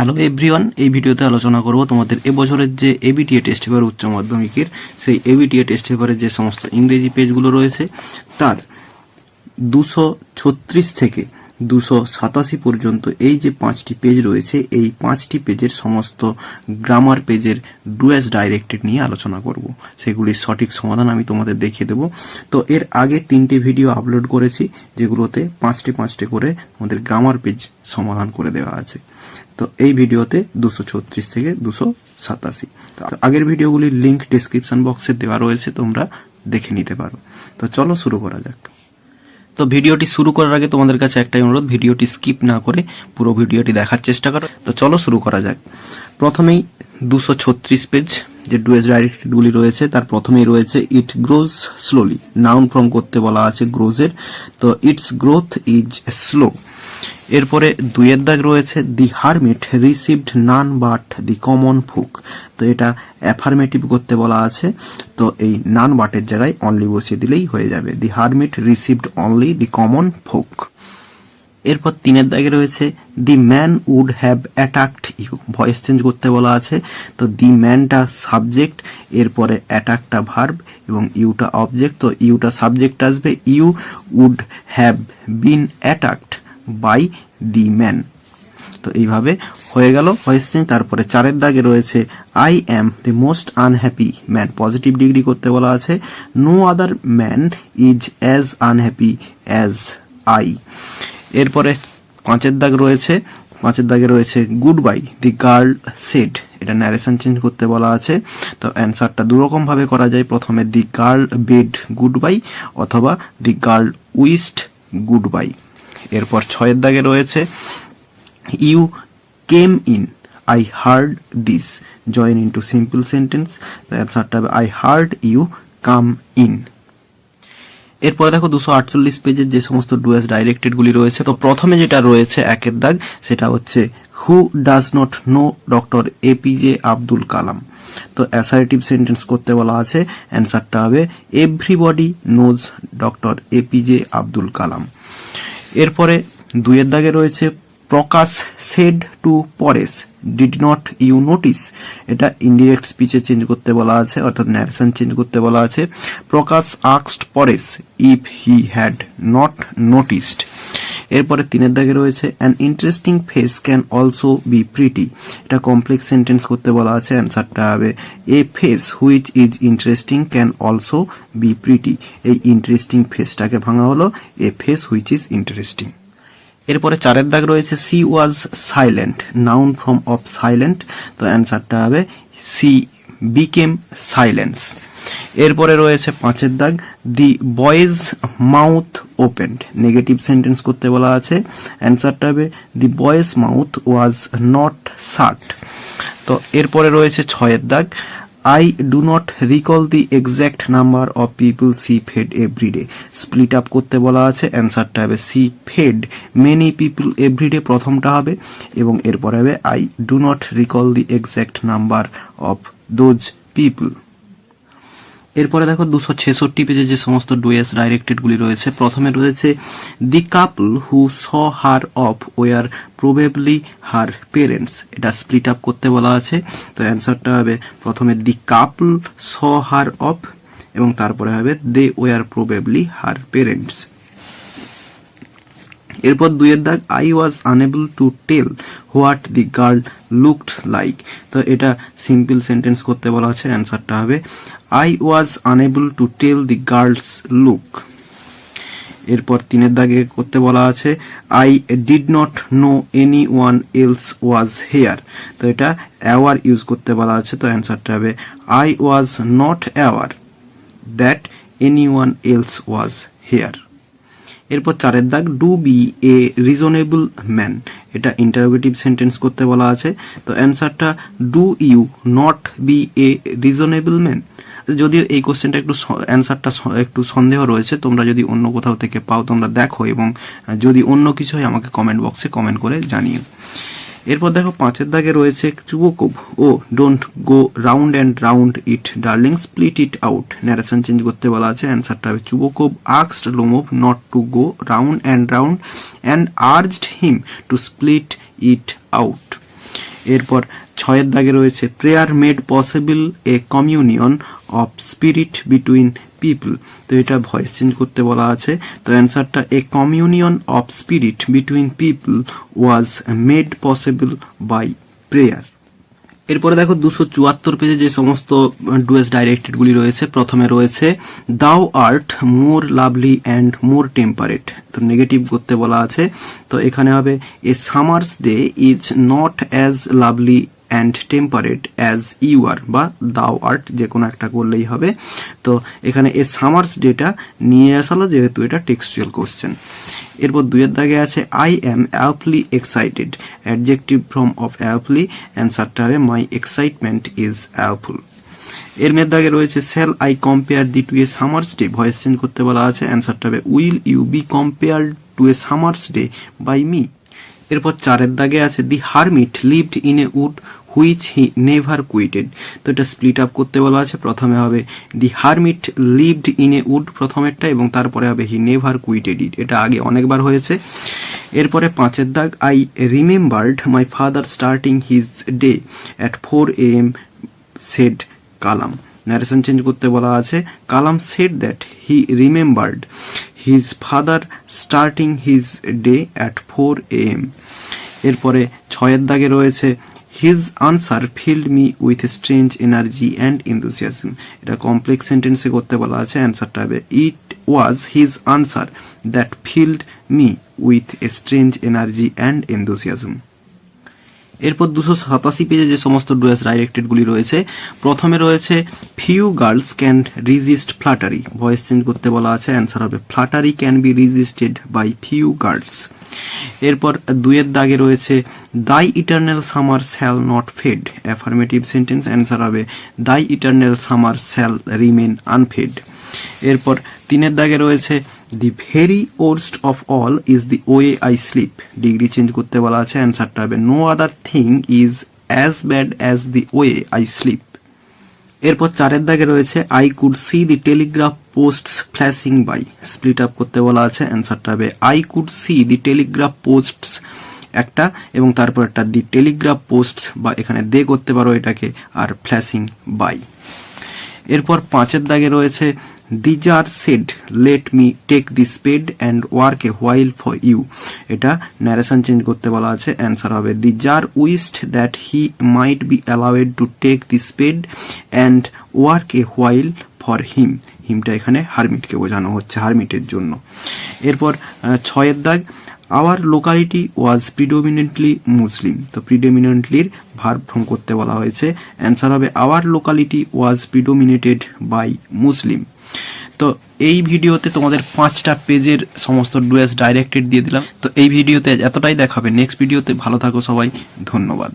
Hello everyone, এই ভিডিওতে আলোচনা করব তোমাদের এবছরের যে এবিটিএ টেস্ট পেপার উচ্চ মাধ্যমিকের সেই এবিটিএ টেস্ট পেপারের যে সমস্ত ইংরেজি পেজগুলো রয়েছে তার 236 থেকে 287 পর্যন্ত এই যে 5টি পেজ রয়েছে এই 5টি পেজের সমস্ত গ্রামার পেজের ডুয়াস ডাইরেক্টেড নিয়ে আলোচনা করব। সেগুলির সঠিক সমাধান আমি তোমাদের দেখিয়ে দেব। তো এর আগে 3টে ভিডিও আপলোড করেছি যেগুলোতে 5টে করে আমাদের গ্রামার পেজ সমাধান করে দেওয়া আছে। তো এই ভিডিওতে 236 থেকে 287। তো আগের ভিডিওগুলির লিংক ডেসক্রিপশন বক্সে দেওয়া রয়েছে, তোমরা দেখে নিতে পারো। তো চলো শুরু করা যাক। তো ভিডিওটি শুরু করার আগে তোমাদের কাছে একটাই অনুরোধ, ভিডিওটি স্কিপ না করে পুরো ভিডিওটি দেখার চেষ্টা করো। তো চলো শুরু করা যাক। প্রথমেই 236 পেজ যে ডুয়েস ডাইরেক্টগুলি রয়েছে তার প্রথমেই রয়েছে ইট গ্রোজ স্লোলি, নাউন ফর্ম করতে বলা আছে গ্রোজের, তো ইটস গ্রোথ ইজ স্লো। এরপরে 2 দাগ রয়েছে দি hermit received none but the common ফুক, তো এটা অ্যাফার্মেটিভ করতে বলা আছে, তো এই নান বাটের জায়গায় অনলি বসিয়ে দিলেই হয়ে যাবে। The hermit received only the common folk. এরপর 3 দাগে রয়েছে the man would have attacked you, voice change করতে বলা আছে, তো দি ম্যানটা সাবজেক্ট, এরপরে অ্যাটাকটা ভার্ব এবং ইউটা অবজেক্ট, তো ইউটা সাবজেক্ট আসবে, you would have been attacked by the man. তো এইভাবে হয়ে গেল ভয়েস চেঞ্জ। তারপরে 4 দাগে রয়েছে I am the most unhappy man, positive degree করতে বলা আছে, no other man is as unhappy as I. এরপরে 5 দাগে রয়েছে good bye the girl said, এটা ন্যারেশন চেঞ্জ করতে বলা আছে, তো অ্যান্সারটা দুরকম ভাবে করা যায়, প্রথমে the girl bade goodbye অথবা the girl wished goodbye. এরপর 6 দাগে রয়েছে you came in I heard this, join into simple sentence, তো অ্যান্সারটা হবে I heard you come in. এরপরে দেখো 248 পেজের যে সমস্ত ডুয়াস ডাইরেক্টেড গুলি রয়েছে, তো প্রথমে যেটা রয়েছে 1 দাগ সেটা হচ্ছে who does not know doctor APJ Abdul Kalam, তো অ্যাসার্টিভ সেন্টেন্স করতে বলা আছে, অ্যান্সারটা হবে everybody knows doctor APJ Abdul Kalam. এরপরে 2 দাগে রয়েছে Prakash said to Paresh did not you notice, এটা ইনডিরেক্ট স্পিচে চেঞ্জ করতে বলা আছে, অর্থাৎ ন্যারেশন চেঞ্জ করতে বলা আছে, Prakash asked Paresh if he had not noticed. এরপরে 3 দাগে রয়েছে an interesting face can also be pretty, এটা কমপ্লেক্স সেন্টেন্স করতে বলা আছে, অ্যান্সারটা হবে a face which is interesting can also be pretty, এই ইন্টারেস্টিং ফেসটাকে ভাঙা হলো a face which is interesting. এরপরে 4 দাগ রয়েছে she was silent, noun form of silent, তো অ্যান্সারটা হবে সি বিকেম সাইলেন্স। এরপরে রয়েছে 5 দাগ the boys mouth opened, negative sentence করতে বলা আছে, অ্যান্সারটা হবে the boys mouth was not শাট। তো এরপরে রয়েছে 6 দাগ I do not recall the exact number of people she fed every day, split up করতে বলা আছে, অ্যান্সারটা হবে she fed many people every day, প্রথমটা হবে, এবং এরপর হবে I do not recall the exact number of those people। এরপরে দেখো 266 পেজে যে সমস্ত ডুয়েস ডাইরেক্টেড গুলি রয়েছে, প্রথমে রয়েছে the couple who saw her off were probably her parents, এটা স্প্লিট আপ করতে বলা আছে, তো অ্যান্সারটা হবে প্রথমে দি কাপল স হার অফ এবং তারপরে হবে they were probably her parents. এরপর 2 দাগ I was unable to tell what the girl looked like, তো এটা সিম্পল সেন্টেন্স করতে বলা আছে, অ্যান্সারটা হবে I was unable to tell the girls look. এরপর 3 দাগে করতে বলা আছে I did not know any one else was here, তো এটা অ্যাওয়ার ইউজ করতে বলা আছে, তো অ্যান্সারটা হবে I was not aware that any one else was here. এরপর 4 দাগ do be a reasonable man, এটা ইন্টারোগেটিভ সেন্টেন্স করতে বলা আছে, তো অ্যান্সারটা do you not be a reasonable man. যদিও এই কোশ্চেনটা একটু অ্যান্সারটা একটু সন্দেহ রয়েছে, তোমরা যদি অন্য কোথাও থেকে পাও তোমরা দেখো, এবং যদি অন্য কিছু হয় আমাকে কমেন্ট বক্সে কমেন্ট করে জানিও। এরপর দেখো 5 দাগে রয়েছে Chubukov oh don't go round and round it darling split it out, narration change করতে বলা আছে, অ্যান্সারটা হবে Chubukov asked Lomov not to go round and urged him to split it out. এরপর 6 দাগে রয়েছে prayer made possible a communion of spirit between people. তো এটা ভয়েস চেঞ্জ করতে বলা আছে। তো অ্যান্সারটা a communion of spirit between people was made possible by prayer. এরপরে দেখো 274 পেজে যে সমস্ত ডুয়েস ডাইরেক্টেড গুলি রয়েছে, প্রথমে রয়েছে thou art more lovely and more temperate. তো নেগেটিভ করতে বলা আছে। তো এখানে হবে a summer's day is not as lovely and temperate as you are, বা দাও আর্ট যে কোনো একটা করলেই হবে। তো এখানে এ সামার্স ডেটা নিয়ে আসালো যেহেতু এটা টেক্সচুয়াল কোশ্চেন। এরপর 2 দাগে আছে I am happily excited, adjective form of happily, অ্যান্সারটা হবে মাই এক্সাইটমেন্ট ইজ অ্যাপল। এর দাগে রয়েছে shall I compare thee to a summer's day, voice change করতে বলা আছে, অ্যান্সারটা হবে will you be compared to a summer's day by me. এরপর 4 দাগে আছে the hermit lived in a wood which he never quitted. তো এটা স্প্লিট আপ করতে বলা আছে। প্রথমে হবে দি hermit lived in a wood প্রথমেরটা, এবং তারপরে হবে হি নেভার কুইটেড ইট, এটা আগে অনেকবার হয়েছে। এরপরে 5 দাগ I remembered my father starting his day at 4 AM said Kalam. Narration change করতে বলা আছে। Kalam said that he remembered his father starting his day at 4 AM। এরপরে 6 দাগে রয়েছে his answer filled me with strange energy and enthusiasm. এটা complex সেন্টেন্সে করতে বলা আছে। অ্যান্সারটা হবে it was his answer that filled me with strange energy and enthusiasm. এরপর 287 পেজে যে সমস্ত ডুয়েস ডাইরেক্টেড গুলি রয়েছে, প্রথমে রয়েছে few girls can resist flattery, voice change করতে বলা আছে। অ্যান্সার হবে flattery can be resisted by few girls. এরপর 2 দাগে রয়েছে thy eternal summer shall not fade, affirmative sentence, answer হবে thy eternal summer shall remain unfaded. এরপর 3 দাগে রয়েছে the very worst of all is the way I sleep, degree change করতে বলা আছে। অ্যান্সারটা হবে no other thing is as bad as the way I sleep. এরপর 4 দাগে রয়েছে I could see the telegraph posts flashing by, split up করতে বলা আছে। অ্যান্সারটা হবে I could see the telegraph posts একটা, এবং তারপর একটা দি টেলিগ্রাফ পোস্টস, বা এখানে দে করতে পারো এটাকে, আর ফ্ল্যাশিং বাই। এরপর 5 দাগে রয়েছে the czar said let me take the spade and work a while for you, এটা ন্যারেশন চেঞ্জ করতে বলা আছে। অ্যান্সার হবে the czar wished that he might be allowed to take the spade and work a while for him, হিমটা এখানে হারমিটকে বোঝানো হচ্ছে, হারমিটের জন্য। এরপর 6 দাগ our locality was predominantly Muslim, তো প্রিডোমিনেন্টলির ভার্ব ফর্ম করতে বলা হয়েছে। অ্যান্সার হবে আওয়ার লোকালিটি ওয়াজ প্রিডোমিনেটেড বাই মুসলিম। তো এই ভিডিওতে তোমাদের 5টা পেজের সমস্ত ডুয়েস ডাইরেক্টেড দিয়ে দিলাম। তো এই ভিডিওতে এতটাই দেখাবে, নেক্সট ভিডিওতে ভালো থাকো সবাই, ধন্যবাদ।